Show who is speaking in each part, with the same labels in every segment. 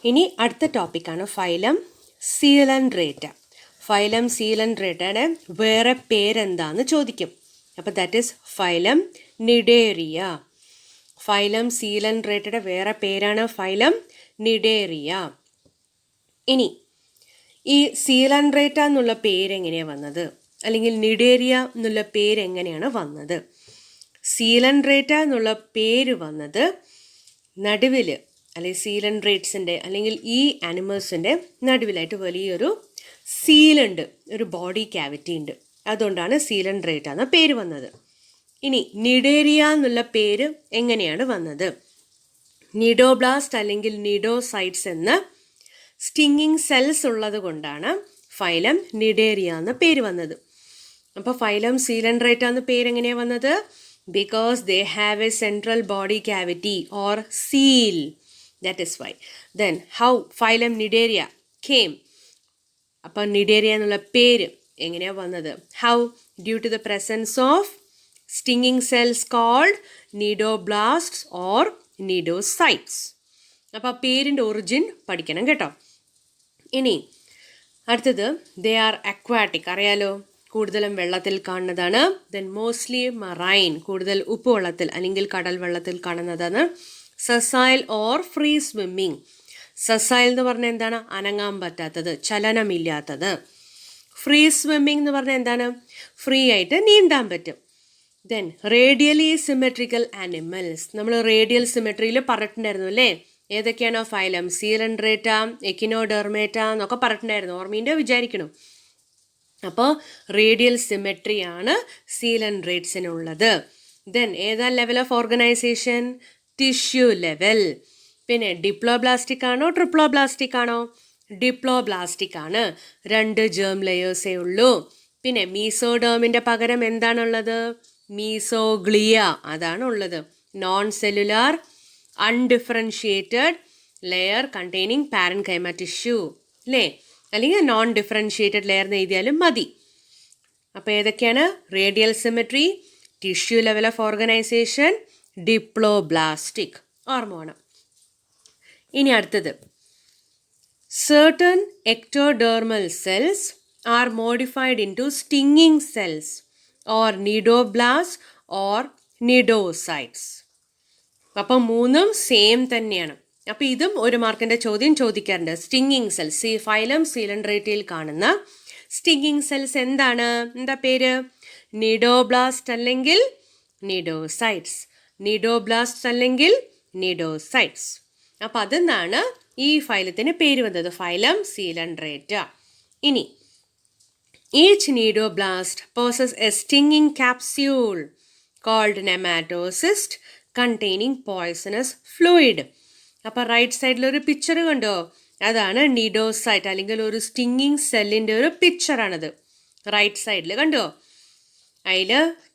Speaker 1: ഇനി അടുത്ത ടോപ്പിക്കാണ് ഫൈലം സീലൻഡ്രേറ്റ. ഫൈലം സീലൻഡ്രേറ്റയുടെ വേറെ പേരെന്താന്ന് ചോദിക്കും. അപ്പോൾ that is phylum Cnidaria. Phylum സീലൻഡ്രേറ്റയുടെ വേറെ പേരാണ് ഫൈലം നിഡേറിയ. ഇനി ഈ സീലൻഡ്രേറ്റ എന്നുള്ള പേരെങ്ങനെയാണ് വന്നത്, അല്ലെങ്കിൽ നിഡേറിയ എന്നുള്ള പേരെങ്ങനെയാണ് വന്നത്? സീലൻഡ്രേറ്റ എന്നുള്ള പേര് വന്നത് നടുവിൽ, അല്ലെങ്കിൽ സീലൻഡ്രേറ്റ്സിൻ്റെ അല്ലെങ്കിൽ ഈ ആനിമൽസിൻ്റെ നടുവിലായിട്ട് വലിയൊരു സീലുണ്ട്, ഒരു ബോഡി ക്യാവിറ്റി ഉണ്ട്. അതുകൊണ്ടാണ് സീലൻഡ്രേറ്റ എന്ന പേര് വന്നത്. ഇനി നിഡേറിയ എന്നുള്ള പേര് എങ്ങനെയാണ് വന്നത്? നിഡോബ്ലാസ്റ്റ് അല്ലെങ്കിൽ നിഡോസൈറ്റ്സ് എന്ന സ്റ്റിങ്ങിങ് സെൽസ് ഉള്ളത് കൊണ്ടാണ് ഫൈലം നിഡേറിയ എന്ന പേര് വന്നത്. അപ്പോൾ ഫൈലം സീലൻഡ്രേറ്റ എന്ന പേര് എങ്ങനെയാണ് വന്നത്? Because they have a central body cavity or coel. That is why. Then how phylum Cnidaria came. അപ്പം നിഡേറിയ എന്നുള്ള പേര് എങ്ങനെയാണ് വന്നത്? How? Due to the presence of stinging cells called cnidoblasts or cnidocytes. അപ്പോൾ ആ പേരിൻ്റെ ഒറിജിൻ പഠിക്കണം കേട്ടോ. ഇനി അടുത്തത് ദേ ആർ അക്വാറ്റിക്. അറിയാലോ, കൂടുതലും വെള്ളത്തിൽ കാണുന്നതാണ്. ദെൻ മോസ്റ്റ്ലി മറൈൻ, കൂടുതൽ ഉപ്പുവെള്ളത്തിൽ അല്ലെങ്കിൽ കടൽ വെള്ളത്തിൽ കാണുന്നതാണ്. സസൈൽ ഓർ ഫ്രീ സ്വിമ്മിങ്. സസൈൽ എന്ന് പറഞ്ഞാൽ എന്താണ്? അനങ്ങാൻ പറ്റാത്തത്, ചലനമില്ലാത്തത്. ഫ്രീ സ്വിമ്മിങ് എന്ന് പറഞ്ഞാൽ എന്താണ്? ഫ്രീ ആയിട്ട് നീന്താൻ പറ്റും. Then radially symmetrical animals. നമ്മൾ റേഡിയൽ സിമെട്രിയിൽ പറഞ്ഞിട്ടുണ്ടായിരുന്നു അല്ലേ? ഏതൊക്കെയാണോ ഫൈലം? സീലൻഡ്രേറ്റ, എക്കിനോഡെർമേറ്റ എന്നൊക്കെ പറഞ്ഞിട്ടുണ്ടായിരുന്നു. ഓർമ്മീൻ്റെ വിചാരിക്കണം. അപ്പോൾ റേഡിയൽ സിമെട്രിയാണ് സീലൻഡ്രേറ്റ്സിനുള്ളത്. ദെൻ ഏതാ level of organisation? Tissue level. പിന്നെ ഡിപ്ലോബ്ലാസ്റ്റിക് ആണോ ട്രിപ്ലോബ്ലാസ്റ്റിക് ആണോ? ഡിപ്ലോബ്ലാസ്റ്റിക് ആണ്. 2 ജേം ലെയേഴ്സേ ഉള്ളൂ. പിന്നെ മീസോഡേമിൻ്റെ പകരം എന്താണുള്ളത്? മീസോഗ്ലിയ, അതാണ് ഉള്ളത്. Non cellular undifferentiated layer containing parenchyma tissue അല്ലേ? അല്ലെങ്കിൽ നോൺ ഡിഫറൻഷിയേറ്റഡ് ലെയർ എന്ന് എഴുതിയാലും മതി. അപ്പോൾ ഏതൊക്കെയാണ്? Radial symmetry, tissue level of organisation, diploblastic. ഓർമ്മ വേണം. ഇനി അടുത്തത്, certain ectodermal cells are modified into stinging cells or nidoblasts or nidocytes. അപ്പം 3ഉം സെയിം തന്നെയാണ്. അപ്പോൾ ഇതും ഒരു മാർക്കിൻ്റെ ചോദ്യം ചോദിക്കാറുണ്ട്. സ്റ്റിങ്ങിങ് സെൽസ്, ഫൈലം സീലൻഡ്രേറ്റയിൽ കാണുന്ന സ്റ്റിങ്ങിങ് സെൽസ് എന്താണ്? എന്താ പേര്? നിഡോബ്ലാസ്റ്റ് അല്ലെങ്കിൽ നിഡോസൈറ്റ്സ്. നിഡോബ്ലാസ്റ്റ് അല്ലെങ്കിൽ നിഡോസൈറ്റ്സ്. അപ്പം അതെന്നാണ് ഈ ഫൈലത്തിന് പേര് വന്നത്, ഫൈലം സീലൻഡ്രേറ്റ. ഇനി each cnidoblast possess a stinging capsule called nematocyst containing poisonous fluid. അപ്പോൾ റൈറ്റ് സൈഡിലൊരു പിക്ചർ കണ്ടോ? അതാണ് നിഡോസൈറ്റ് അല്ലെങ്കിൽ ഒരു സ്റ്റിങ്ങിങ് സെല്ലിൻ്റെ ഒരു പിക്ചറാണത്. റൈറ്റ് സൈഡിൽ കണ്ടോ? അതിൽ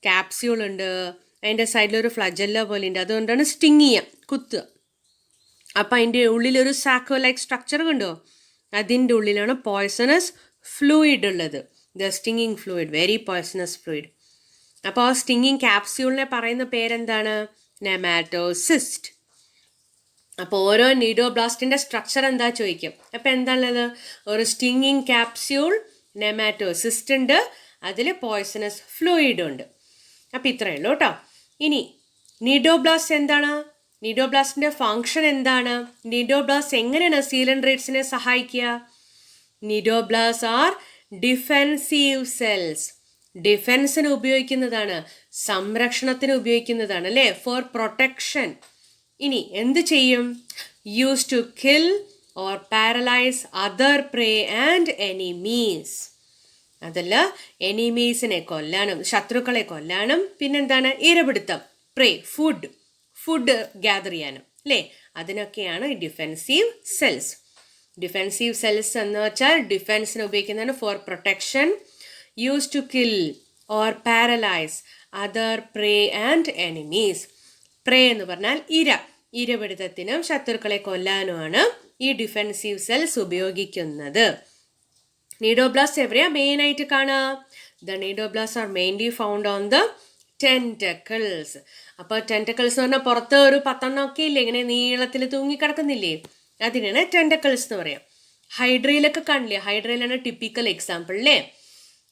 Speaker 1: ക്യാപ്സ്യൂൾ ഉണ്ട്, അതിൻ്റെ സൈഡിലൊരു ഫ്ലജല്ല പോലെ ഉണ്ട്. അതുകൊണ്ടാണ് സ്റ്റിങ് ചെയ്യുക, കുത്തുക. അപ്പം അതിൻ്റെ ഉള്ളിലൊരു സാക്കോ ലൈക്ക് സ്ട്രക്ചർ കണ്ടോ? അതിൻ്റെ ഉള്ളിലാണ് പോയ്സണസ് ഫ്ലൂയിഡ് ഉള്ളത്. The stinging fluid, very poisonous fluid. അപ്പോൾ ആ സ്റ്റിങ്ങിങ് ക്യാപ്സ്യൂളിനെ പറയുന്ന പേരെന്താണ്? നെമാറ്റോസിസ്റ്റ്. അപ്പോൾ ഓരോ നീഡോബ്ലാസ്റ്റിൻ്റെ സ്ട്രക്ചർ എന്താ ചോദിക്കും. അപ്പോൾ എന്താണുള്ളത്? ഒരു സ്റ്റിങ്ങിങ് ക്യാപ്സ്യൂൾ, നെമാറ്റോസിസ്റ്റ് ഉണ്ട്, അതിൽ പോയ്സണസ് ഫ്ലൂയിഡ് ഉണ്ട്. അപ്പോൾ ഇത്രയേ ഉള്ളൂ കേട്ടോ. ഇനി നീഡോബ്ലാസ്റ്റ് എന്താണ്? നീഡോബ്ലാസ്റ്റിൻ്റെ ഫങ്ഷൻ എന്താണ്? നീഡോബ്ലാസ്റ്റ് എങ്ങനെയാണ് സീലൻഡ്രേറ്റ്സിനെ സഹായിക്കുക? Cnidoblast are defensive cells. ഡിഫെൻസിന് ഉപയോഗിക്കുന്നതാണ്, സംരക്ഷണത്തിന് ഉപയോഗിക്കുന്നതാണ് അല്ലേ? For protection. ഇനി എന്ത് ചെയ്യും? Use to kill or paralyse other prey and enemies. അതല്ല, എനിമീസിനെ കൊല്ലാനും ശത്രുക്കളെ കൊല്ലാനും, പിന്നെന്താണ്? ഇരപിടുത്തം, പ്രേ, ഫുഡ് ഗ്യാദർ ചെയ്യാനും അല്ലേ? അതിനൊക്കെയാണ് ഡിഫെൻസീവ് സെൽസ്. ഡിഫെൻസീവ് സെൽസ് എന്ന് വെച്ചാൽ ഡിഫെൻസിന് ഉപയോഗിക്കുന്നതാണ്, for protection, use to kill or paralyse other prey and enemies. Prey എന്ന് പറഞ്ഞാൽ ഇരപിടുത്തത്തിനും ശത്രുക്കളെ കൊല്ലാനുമാണ് ഈ ഡിഫെൻസീവ് സെൽസ് ഉപയോഗിക്കുന്നത്. നീഡോബ്ലാസ്റ്റ് എവിടെയാണ് മെയിനായിട്ട് കാണുക? The cnidoblast are mainly found on the tentacles. അപ്പോൾ ടെൻറ്റക്കിൾസ് എന്ന് പറഞ്ഞാൽ പുറത്ത് ഒരു 10 ഒക്കെ ഇല്ലേ, ഇങ്ങനെ നീളത്തിൽ തൂങ്ങിക്കിടക്കുന്നില്ലേ? അതിനാണ് ടെൻഡക്കിൾസ് എന്ന് പറയാം. ഹൈഡ്രയിലൊക്കെ കാണില്ലേ, ഹൈഡ്രയിലാണ് ടിപ്പിക്കൽ എക്സാമ്പിൾ അല്ലേ.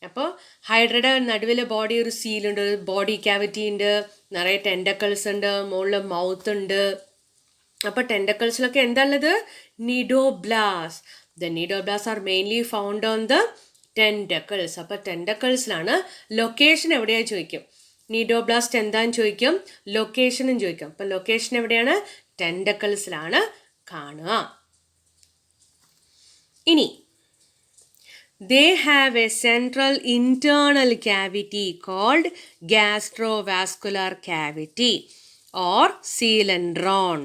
Speaker 1: അപ്പോൾ ഹൈഡ്രയുടെ നടുവിലെ ബോഡി ഒരു സീലുണ്ട്, ഒരു ബോഡി ക്യാവിറ്റി ഉണ്ട്, നിറയെ ടെൻഡക്കിൾസ് ഉണ്ട്, മുകളിൽ മൗത്ത് ഉണ്ട്. അപ്പോൾ ടെൻഡക്കിൾസിലൊക്കെ എന്താ ഉള്ളത്? Cnidoblast. The cnidoblast are mainly found on the tentacles. അപ്പോൾ ടെൻഡക്കിൾസിലാണ്. ലൊക്കേഷൻ എവിടെയാ ചോദിക്കും. നിഡോബ്ലാസ്റ്റ് എന്താന്ന് ചോദിക്കും, ലൊക്കേഷനും ചോദിക്കും. അപ്പം ലൊക്കേഷൻ എവിടെയാണ്? ടെൻഡക്കിൾസിലാണ് കാണുക. ഇനി they have a central internal cavity called gastrovascular cavity or coelentron.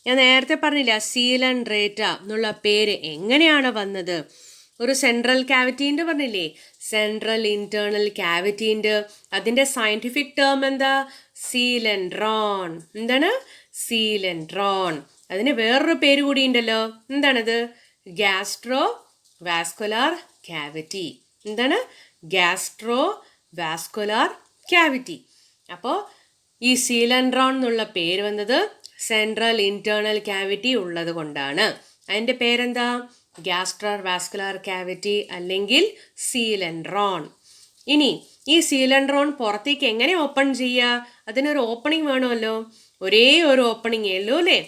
Speaker 1: ഞാൻ നേരത്തെ പറഞ്ഞില്ല സീലൻഡ്രേറ്റ എന്നുള്ള പേര് എങ്ങനെയാണ് വന്നത്. ഒരു സെൻട്രൽ ക്യാവിറ്റീൻ്റെ പറഞ്ഞില്ലേ, സെൻട്രൽ ഇന്റേണൽ ക്യാവിറ്റീൻ്റെ. അതിൻ്റെ സയൻറ്റിഫിക് ടേം എന്താ? സീലൻഡ്രോൺ. എന്താണ്? സീലൻഡ്രോൺ. അതിന് വേറൊരു പേര് കൂടി ഉണ്ടല്ലോ. എന്താണത്? Gastro vascular cavity. എന്താണ്? Gastro vascular cavity. അപ്പോൾ ഈ സീലൻഡ്രോൺ എന്നുള്ള പേര് വന്നത് സെൻട്രൽ ഇന്റേണൽ ക്യാവിറ്റി ഉള്ളത് കൊണ്ടാണ്. അതിൻ്റെ പേരെന്താ? ഗ്യാസ്ട്രോ വാസ്കുലാർ ക്യാവിറ്റി അല്ലെങ്കിൽ സീലൻഡ്രോൺ. ഇനി ഈ സീലൻഡ്രോൺ പുറത്തേക്ക് എങ്ങനെ ഓപ്പൺ ചെയ്യുക? അതിനൊരു ഓപ്പണിംഗ് വേണമല്ലോ. ഒരേ ഒരു ഓപ്പണിംഗേ ഉള്ളൂ അല്ലേ.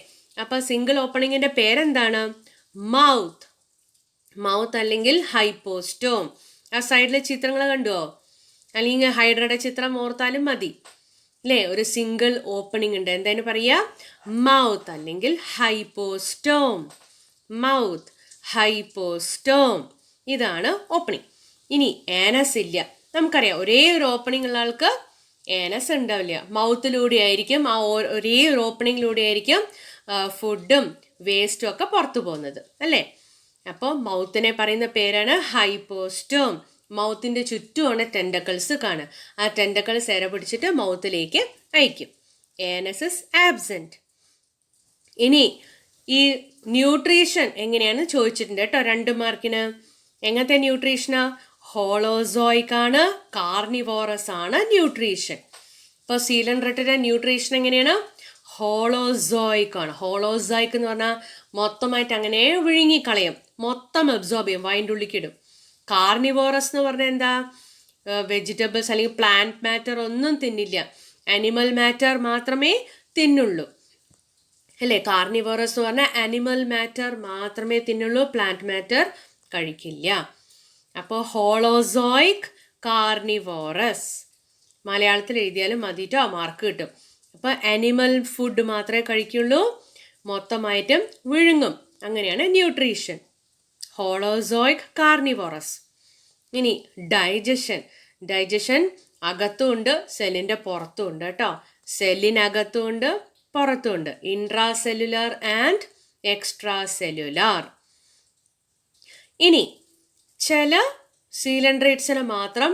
Speaker 1: അപ്പോൾ സിംഗിൾ ഓപ്പണിങ്ങിൻ്റെ പേരെന്താണ്? മൗത്ത്. മൗത്ത് അല്ലെങ്കിൽ ഹൈപ്പോസ്റ്റോം. ആ സൈഡിലെ ചിത്രങ്ങൾ കണ്ടുവോ? അല്ലെങ്കിൽ ഹൈഡ്രയുടെ ചിത്രം ഓർത്താലും മതി അല്ലേ. ഒരു സിംഗിൾ ഓപ്പണിംഗ് ഉണ്ട്. എന്തായാലും പറയുക? മൗത്ത് അല്ലെങ്കിൽ ഹൈപ്പോസ്റ്റോം. മൗത്ത്, ഹൈപ്പോസ്റ്റോം, ഇതാണ് ഓപ്പണിംഗ്. ഇനി ആനസ് ഇല്ല. നമുക്കറിയാം ഒരേ ഒരു ഓപ്പണിംഗ് ഉള്ള ആൾക്ക് ആനസ് ഉണ്ടാവില്ല. മൗത്തിലൂടെ ആയിരിക്കും, ആ ഒരേ ഒരു ഓപ്പണിങ്ങിലൂടെ ആയിരിക്കും ഫുഡും വേസ്റ്റും ഒക്കെ പുറത്തു പോകുന്നത് അല്ലേ. അപ്പോൾ മൗത്തിനെ പറയുന്ന പേരാണ് ഹൈപ്പോസ്റ്റോം. മൗത്തിൻ്റെ ചുറ്റുമാണ് ടെൻഡക്കിൾസ് കാണുക. ആ ടെൻഡക്കിൾസ് ഇര പിടിച്ചിട്ട് മൗത്തിലേക്ക് അയക്കും. Anas is absent. ഇനി ഈ ന്യൂട്രീഷൻ എങ്ങനെയാണെന്ന് ചോദിച്ചിട്ടുണ്ട് കേട്ടോ 2 മാർക്കിന്. എങ്ങനത്തെ ന്യൂട്രീഷനാ? ഹോളോസോയിക് ആണ്, കാർണിവോറസ് ആണ് ന്യൂട്രീഷൻ. ഇപ്പോൾ സീലൻഡ്രേറ്റയുടെ ന്യൂട്രീഷൻ എങ്ങനെയാണ്? ഹോളോസോയിക് ആണ്. ഹോളോസോയിക് എന്ന് പറഞ്ഞാൽ മൊത്തമായിട്ട് അങ്ങനെ വിഴുങ്ങിക്കളയും, മൊത്തം അബ്സോർബ് ചെയ്യും, വൈൻ്റെ ഉള്ളിക്കിടും. കാർണിവോറസ് എന്ന് പറഞ്ഞാൽ എന്താ? വെജിറ്റബിൾസ് അല്ലെങ്കിൽ പ്ലാന്റ് മാറ്റർ ഒന്നും തിന്നില്ല, അനിമൽ മാറ്റർ മാത്രമേ തിന്നുള്ളൂ അല്ലേ. കാർണിവോറസ് എന്ന് പറഞ്ഞാൽ അനിമൽ മാറ്റർ മാത്രമേ തിന്നുള്ളൂ, പ്ലാന്റ് മാറ്റർ കഴിക്കില്ല. അപ്പോൾ ഹോളോസോയിക്, കാർണിവോറസ് മലയാളത്തിൽ എഴുതിയാലും മതിട്ടോ, മാർക്ക് കിട്ടും. അപ്പോൾ അനിമൽ ഫുഡ് മാത്രമേ കഴിക്കുള്ളൂ, മൊത്തമായിട്ടും വിഴുങ്ങും. അങ്ങനെയാണ് ന്യൂട്രീഷൻ. Holozoic, carnivorous. ഇനി ഡൈജഷൻ. ഡൈജഷൻ അകത്തും ഉണ്ട്, സെല്ലിൻ്റെ പുറത്തും ഉണ്ട് കേട്ടോ. സെല്ലിനകത്തും ഉണ്ട്, പുറത്തും ഉണ്ട്. Intra cellular and extra cellular. ഇനി ചില സീലൻഡ്രേറ്റ്സിന് മാത്രം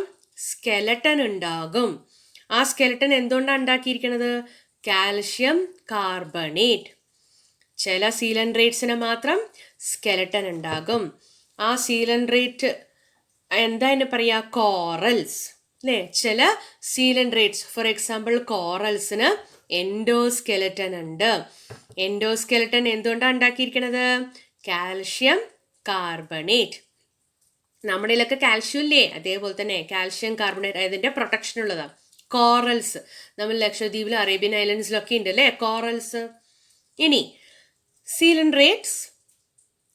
Speaker 1: സ്കെലട്ടൻ ഉണ്ടാകും. ആ സ്കെലട്ടൻ എന്തുകൊണ്ടാണ് ഉണ്ടാക്കിയിരിക്കുന്നത്? Calcium carbonate. ചില സീലൻഡ്രേറ്റ്സിന് മാത്രം സ്കെലട്ടൻ ഉണ്ടാകും. ആ സീലൻഡ്രേറ്റ് എന്താ എന്ന് പറയുക? കോറൽസ് അല്ലേ. ചില സീലൻഡ്രേറ്റ്സ്, ഫോർ എക്സാമ്പിൾ കോറൽസിന് എൻഡോസ്കെലട്ടൻ ഉണ്ട്. എൻഡോസ്കെലട്ടൻ എന്തുകൊണ്ടാണ് ഉണ്ടാക്കിയിരിക്കുന്നത്? Calcium carbonate. നമ്മുടെ ഇതിലൊക്കെ കാൽഷ്യം ഇല്ലേ, അതേപോലെ തന്നെ കാൽഷ്യം കാർബണേറ്റ് അതിൻ്റെ പ്രൊട്ടക്ഷൻ ഉള്ളതാണ്. കോറൽസ് നമ്മൾ ലക്ഷദ്വീപിലും അറേബ്യൻ ഐലൻഡ്സിലൊക്കെ ഉണ്ട് അല്ലേ കോറൽസ്. ഇനി coelenterates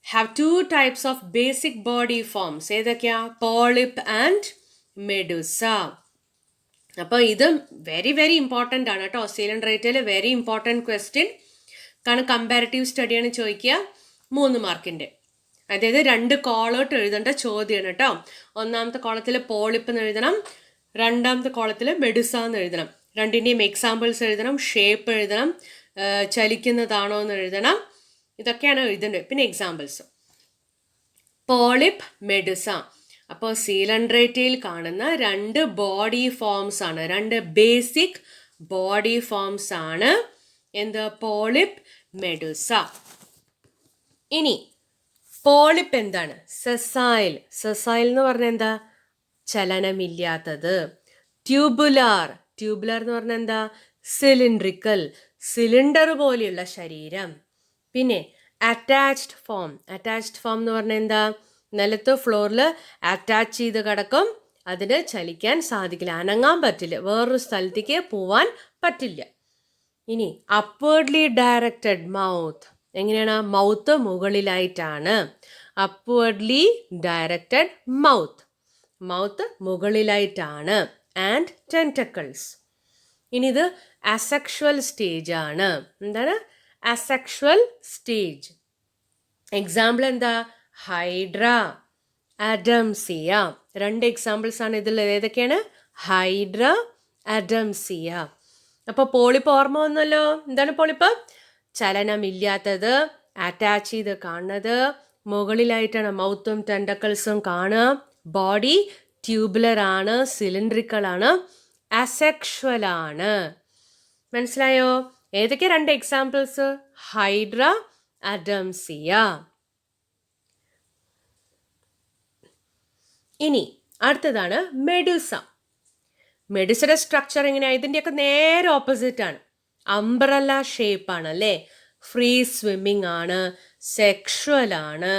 Speaker 1: have 2 types of basic body forms. ഏതൊക്കെയാ? Polyp and medusa. അപ്പോൾ ഇത് വെരി വെരി ഇമ്പോർട്ടൻ്റ് ആണ് കേട്ടോ. സീലൻഡ്രേറ്റിൽ വെരി ഇമ്പോർട്ടൻറ്റ് ക്വസ്റ്റ്യൻ. കാരണം കമ്പാരിറ്റീവ് സ്റ്റഡിയാണ് ചോദിക്കുക 3 മാർക്കിൻ്റെ. അതായത് 2 കോളോട്ട് എഴുതേണ്ട ചോദ്യമാണ് കേട്ടോ. ഒന്നാമത്തെ കോളത്തിൽ പോളിപ്പ് എന്ന് എഴുതണം, രണ്ടാമത്തെ കോളത്തിൽ മെഡുസ എന്ന് എഴുതണം. രണ്ടിൻ്റെയും എക്സാമ്പിൾസ് എഴുതണം, ഷേപ്പ് എഴുതണം, ചലിക്കുന്നതാണോ എന്ന് എഴുതണം. ഇതൊക്കെയാണ് എഴുതേണ്ടത്. പിന്നെ എക്സാമ്പിൾസ്. Polyp, Medusa. അപ്പോൾ സീലൻഡ്രേറ്റയിൽ കാണുന്ന 2 ബോഡി ഫോംസ് ആണ്, 2 ബേസിക് ബോഡി ഫോംസ് ആണ്. എന്ത്? Polyp, Medusa. ഇനി പോളിപ്പ് എന്താണ്? സെസൈൽ. സെസൈൽ എന്ന് പറഞ്ഞാൽ എന്താ? ചലനമില്ലാത്തത്. ട്യൂബുലാർ. ട്യൂബുലാർ എന്ന് പറഞ്ഞാൽ എന്താ? സിലിണ്ട്രിക്കൽ, സിലിണ്ടർ പോലെയുള്ള ശരീരം. പിന്നെ അറ്റാച്ച്ഡ് ഫോം. അറ്റാച്ച്ഡ് ഫോം എന്ന് പറഞ്ഞാൽ എന്താ? നിലത്ത് ഫ്ലോറിൽ അറ്റാച്ച് ചെയ്ത് കിടക്കും, അതിന് ചലിക്കാൻ സാധിക്കില്ല, അനങ്ങാൻ പറ്റില്ല, വേറൊരു സ്ഥലത്തേക്ക് പോവാൻ പറ്റില്ല. ഇനി അപ്വേർഡ്ലി ഡയറക്റ്റഡ് മൗത്ത്. എങ്ങനെയാണ്? മൗത്ത് മുകളിലായിട്ടാണ്. അപ്വേർഡ്ലി ഡയറക്റ്റഡ് മൗത്ത്, മൗത്ത് മുകളിലായിട്ടാണ്. And tentacles. ഇനി ഇത് അസെക്ഷുവൽ സ്റ്റേജ് ആണ്. എന്താണ് അസെക്ഷുവൽ സ്റ്റേജ്? എക്സാമ്പിൾ എന്താ? Hydra, Adamsia. 2 എക്സാമ്പിൾസ് ആണ് ഇതിൽ. ഏതൊക്കെയാണ്? Hydra, Adamsia. അപ്പോൾ പോളിപ്പ് ഓർമ്മ വന്നല്ലോ. എന്താണ് പോളിപ്പ്? ചലനമില്ലാത്തത്, അറ്റാച്ച് ചെയ്ത് കാണുന്നത്, മുകളിലായിട്ടാണ് മൗത്തും ടെൻഡക്കിൾസും കാണുക, ബോഡി ട്യൂബുലർ ആണ്, സിലിണ്ട്രിക്കൽ ആണ്, അസെക്ഷുവൽ ആണ്. മനസ്സിലായോ? ഏതൊക്കെ 2 എക്സാമ്പിൾസ്? ഹൈഡ്ര, അഡംസിയ. ഇനി അടുത്തതാണ് മെഡൂസ. മെഡൂസയുടെ സ്ട്രക്ചർ എങ്ങനെയാണ്? ഇതിൻ്റെയൊക്കെ നേരെ ഓപ്പോസിറ്റ് ആണ്. അംബ്രല്ല ഷേപ്പ് ആണ് അല്ലേ? ഫ്രീ സ്വിമ്മിങ് ആണ്, സെക്ഷുവൽ ആണ്,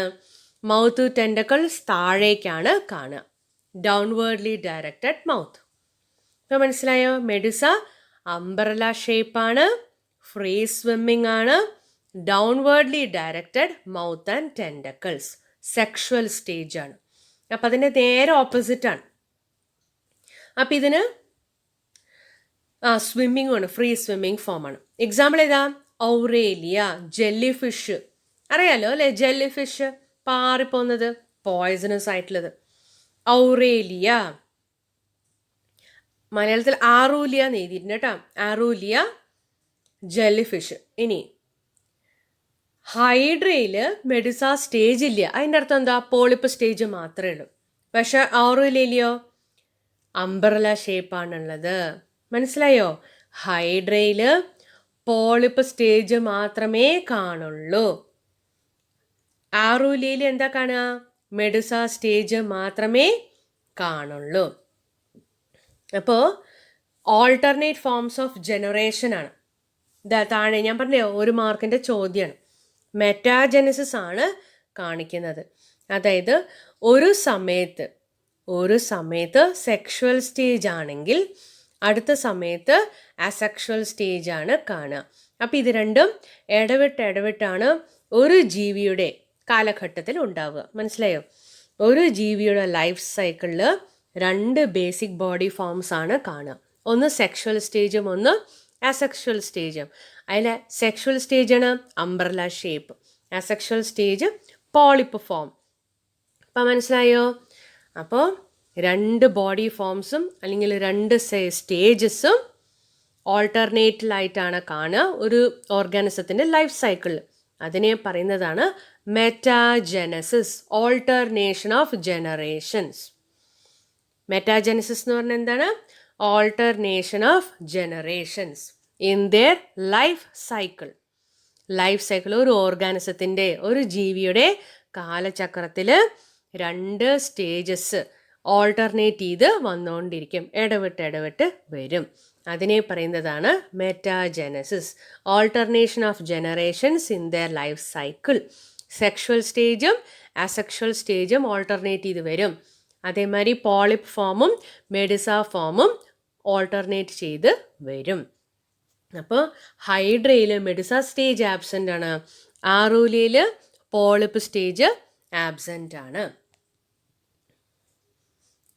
Speaker 1: മൗത്ത് ടെൻഡക്കിൾസ് താഴേക്കാണ് കാണുക, ഡൗൺവേർഡ്ലി ഡയറക്റ്റഡ് മൗത്ത്. ഇപ്പം മനസ്സിലായോ? മെഡൂസ അംബ്രല്ല ഷേപ്പ് ആണ്, ഫ്രീ സ്വിമ്മിങ് ആണ്, downwardly directed mouth and tentacles, sexual stage ആണ്. അപ്പം അതിൻ്റെ നേരെ ഓപ്പോസിറ്റ് ആണ്. അപ്പം ഇതിന് സ്വിമ്മിങ് ആണ്, ഫ്രീ സ്വിമ്മിങ് ഫോം ആണ്. എക്സാമ്പിൾ ഏതാ? Aurelia, jelly fish. അറിയാലോ അല്ലേ? ജെല്ലി ഫിഷ് പാറിപ്പോകുന്നത്, പോയ്സണസ് ആയിട്ടുള്ളത്. ഔറേലിയ. മലയാളത്തിൽ ആറൂലിയ എന്ന് എഴുതിയിട്ടുണ്ട് കേട്ടോ. ആറൂലിയ, ജെല്ലി ഫിഷ്. ഇനി ഹൈഡ്രയിൽ മെഡൂസ സ്റ്റേജ് ഇല്ല. അതിൻ്റെ അർത്ഥം എന്താ? പോളിപ്പ് സ്റ്റേജ് മാത്രമേ ഉള്ളൂ. പക്ഷെ ഔറേലിയയിലെയോ അംബ്രല ഷേപ്പാണുള്ളത്. മനസ്സിലായോ? ഹൈഡ്രയിൽ പോളിപ്പ് സ്റ്റേജ് മാത്രമേ കാണുള്ളൂ. ആറൂലിയയിൽ എന്താ കാണുക? മെഡൂസ സ്റ്റേജ് മാത്രമേ കാണുള്ളൂ. അപ്പോൾ ഓൾട്ടർനേറ്റ് ഫോംസ് ഓഫ് ജനറേഷൻ ആണ്. താഴെ ഞാൻ പറഞ്ഞോ 1 മാർക്കിൻ്റെ ചോദ്യമാണ്. മെറ്റാജെനസിസ് ആണ് കാണിക്കുന്നത്. അതായത് ഒരു സമയത്ത് സെക്ഷുവൽ സ്റ്റേജ് ആണെങ്കിൽ അടുത്ത സമയത്ത് അസെക്ഷുവൽ സ്റ്റേജ് ആണ് കാണുക. അപ്പം ഇത് രണ്ടും ഇടവിട്ടാണ് ഒരു ജീവിയുടെ കാലഘട്ടത്തിൽ ഉണ്ടാവുക. മനസ്സിലായോ? ഒരു ജീവിയുടെ ലൈഫ് സൈക്കിളിൽ 2 ബേസിക് ബോഡി ഫോംസ് ആണ് കാണുക. ഒന്ന് സെക്ഷുവൽ സ്റ്റേജും ഒന്ന് അസെക്ഷുവൽ സ്റ്റേജും. അതിലെ സെക്ഷുവൽ സ്റ്റേജാണ് umbrella shape, asexual stage polyp form. അപ്പം മനസ്സിലായോ? അപ്പോൾ 2 ബോഡി ഫോംസും അല്ലെങ്കിൽ 2 സ്റ്റേജസും ഓൾട്ടർനേറ്റിലായിട്ടാണ് കാണുക ഒരു ഓർഗാനിസത്തിൻ്റെ ലൈഫ് സൈക്കിളിൽ. അതിനെ പറയുന്നതാണ് metagenesis, alternation of generations. Metagenesis എന്ന് പറഞ്ഞാൽ എന്താണ്? Alternation of generations in their life cycle. Life cycle ഒരു ഓർഗാനിസത്തിൻ്റെ, ഒരു ജീവിയുടെ കാലചക്രത്തിൽ 2 സ്റ്റേജസ് ഓൾട്ടർനേറ്റ് ചെയ്ത് വന്നുകൊണ്ടിരിക്കും, ഇടവിട്ട് വരും. അതിനെ പറയുന്നതാണ് metagenesis, alternation of generations in their life cycle. Sexual സ്റ്റേജും അസെക്ഷുവൽ സ്റ്റേജും ഓൾട്ടർനേറ്റ് ചെയ്ത് വരും. അതേമാതിരി പോളിപ്പ് ഫോമും മെഡൂസ ഫോമും ഓൾട്ടർനേറ്റ് ചെയ്ത് വരും. അപ്പോൾ ഹൈഡ്രയിൽ മെഡൂസ സ്റ്റേജ് ആബ്സെൻ്റ് ആണ്, ആറൂലിയയിൽ പോളിപ്പ് സ്റ്റേജ് ആബ്സെൻ്റ് ആണ്.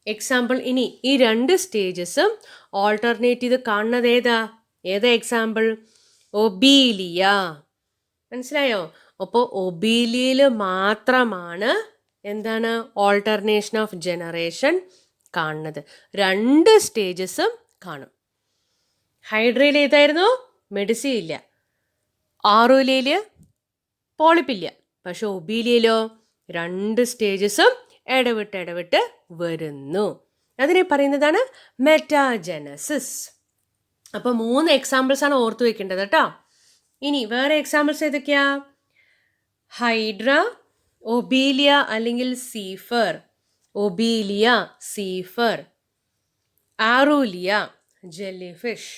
Speaker 1: എക്സാമ്പിൾ ഇനി ഈ 2 സ്റ്റേജസും ഓൾട്ടർനേറ്റ് ചെയ്ത് കാണുന്നത് ഏതാ എക്സാമ്പിൾ? ഒബീലിയ. മനസ്സിലായോ? അപ്പോൾ ഒബീലിയയിൽ മാത്രമാണ് എന്താണ് ഓൾട്ടർനേഷൻ ഓഫ് ജനറേഷൻ കാണുന്നത്. 2 സ്റ്റേജസും കാണും. ഹൈഡ്രയിൽ ഏതായിരുന്നു? മെഡൂസ ഇല്ല, ആറൂലിയയിൽ പോളിപ്പില്ല. പക്ഷെ ഒബീലിയയിലോ 2 സ്റ്റേജസും ഇടവിട്ട് വരുന്നു. അതിനെ പറയുന്നതാണ് മെറ്റാജെനസിസ്. അപ്പോൾ 3 എക്സാമ്പിൾസ് ആണ് ഓർത്തു വെക്കേണ്ടത് കേട്ടോ. ഇനി വേറെ എക്സാമ്പിൾസ് ഏതൊക്കെയാ? ഹൈഡ്ര, ഒബീലിയ അല്ലെങ്കിൽ sea fur, Obelia, sea fur. Aurelia, jellyfish,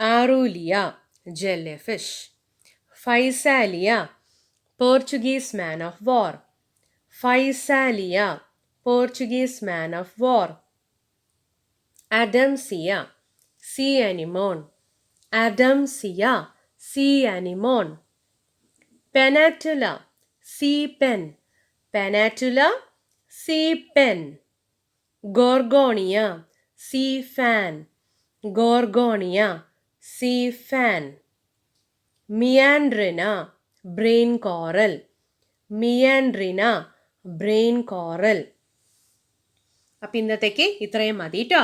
Speaker 1: Aurelia, jellyfish. Physalia, Portuguese man of war. Physalia, Portuguese man of war. Adamsia, sea anemone. Adamsia, sea anemone. Pennatula, sea pen. Pennatula, sea pen. Gorgonia, sea fan. Gorgonia, sea fan. Meandrina, brain coral. Meandrina, brain coral. അപ്പം ഇന്നത്തേക്ക് ഇത്രയും മതി കേട്ടോ.